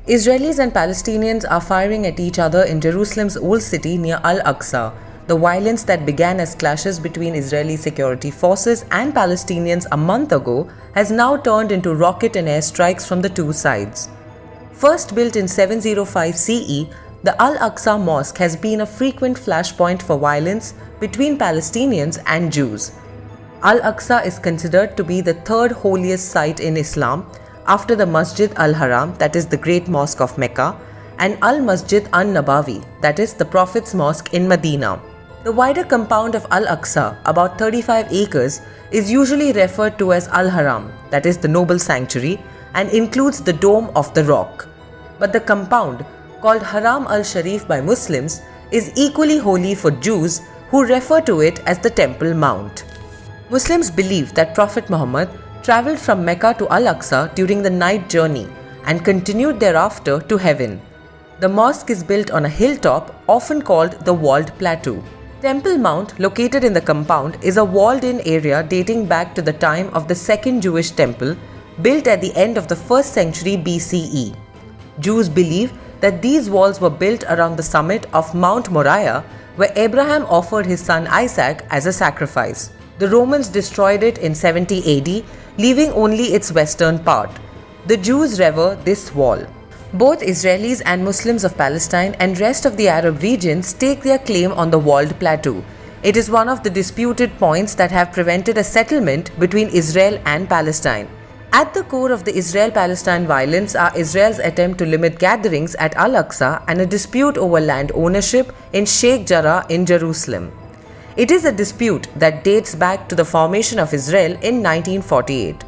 Israelis and Palestinians are firing at each other in Jerusalem's Old City near Al-Aqsa. The violence that began as clashes between Israeli security forces and Palestinians a month ago has now turned into rocket and airstrikes from the two sides. First built in 705 CE, the Al-Aqsa Mosque has been a frequent flashpoint for violence between Palestinians and Jews. Al-Aqsa is considered to be the third holiest site in Islam after the Masjid al-Haram, that is the Great Mosque of Mecca, and Al-Masjid an-Nabawi, that is the Prophet's Mosque in Medina. The wider compound of Al-Aqsa, about 35 acres, is usually referred to as Al-Haram, that is the Noble Sanctuary, and includes the Dome of the Rock. But the compound, called Haram al-Sharif by Muslims, is equally holy for Jews who refer to it as the Temple Mount. Muslims believe that Prophet Muhammad travelled from Mecca to Al-Aqsa during the night journey and continued thereafter to heaven. The mosque is built on a hilltop often called the Walled Plateau. Temple Mount, located in the compound, is a walled-in area dating back to the time of the second Jewish temple, built at the end of the 1st century BCE. Jews believe that these walls were built around the summit of Mount Moriah, where Abraham offered his son Isaac as a sacrifice. The Romans destroyed it in 70 AD, leaving only its western part. The Jews revere this wall. Both Israelis and Muslims of Palestine and rest of the Arab region stake their claim on the walled plateau. It is one of the disputed points that have prevented a settlement between Israel and Palestine. At the core of the Israel-Palestine violence are Israel's attempt to limit gatherings at Al-Aqsa and a dispute over land ownership in Sheikh Jarrah in Jerusalem. It is a dispute that dates back to the formation of Israel in 1948.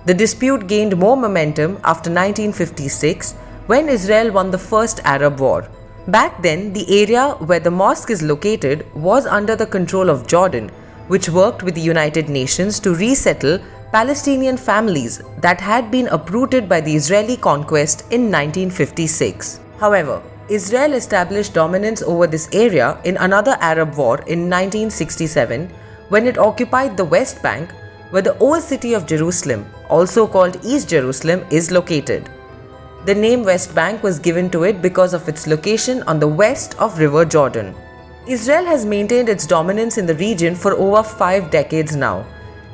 The dispute gained more momentum after 1956 when Israel won the First Arab War. Back then, the area where the mosque is located was under the control of Jordan, which worked with the United Nations to resettle Palestinian families that had been uprooted by the Israeli conquest in 1956. However, Israel established dominance over this area in another Arab war in 1967 when it occupied the West Bank, where the old city of Jerusalem, also called East Jerusalem, is located. The name West Bank was given to it because of its location on the west of River Jordan. Israel has maintained its dominance in the region for over 5 decades now.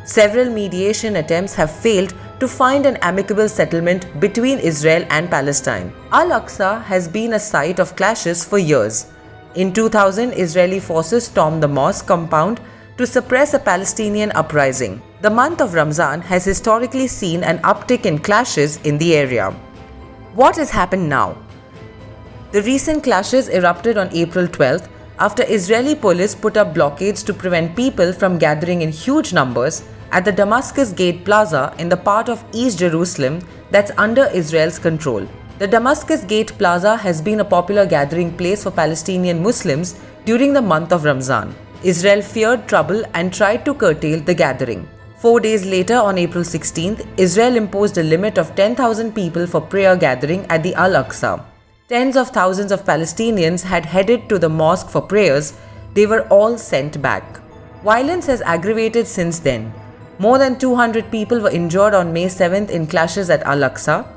Several mediation attempts have failed to find an amicable settlement between Israel and Palestine. Al-Aqsa has been a site of clashes for years. In 2000, Israeli forces stormed the mosque compound to suppress a Palestinian uprising. The month of Ramzan has historically seen an uptick in clashes in the area. What has happened now? The recent clashes erupted on April 12th after Israeli police put up blockades to prevent people from gathering in huge numbers at the Damascus Gate Plaza in the part of East Jerusalem that's under Israel's control. The Damascus Gate Plaza has been a popular gathering place for Palestinian Muslims during the month of Ramzan. Israel feared trouble and tried to curtail the gathering. 4 days later, on April 16th, Israel imposed a limit of 10,000 people for prayer gathering at the Al-Aqsa. Tens of thousands of Palestinians had headed to the mosque for prayers. They were all sent back. Violence has aggravated since then. More than 200 people were injured on May 7th in clashes at Al-Aqsa.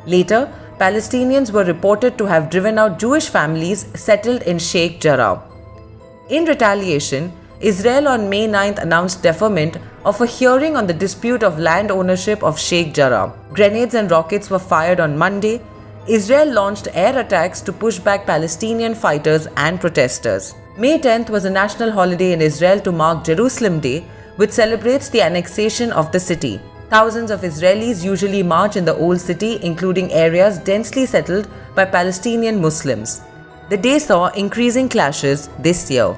Later, Palestinians were reported to have driven out Jewish families settled in Sheikh Jarrah. In retaliation, Israel on May 9th announced deferment of a hearing on the dispute of land ownership of Sheikh Jarrah. Grenades and rockets were fired on Monday. Israel launched air attacks to push back Palestinian fighters and protesters. May 10th was a national holiday in Israel to mark Jerusalem Day, which celebrates the annexation of the city. Thousands of Israelis usually march in the old city, including areas densely settled by Palestinian Muslims. The day saw increasing clashes this year.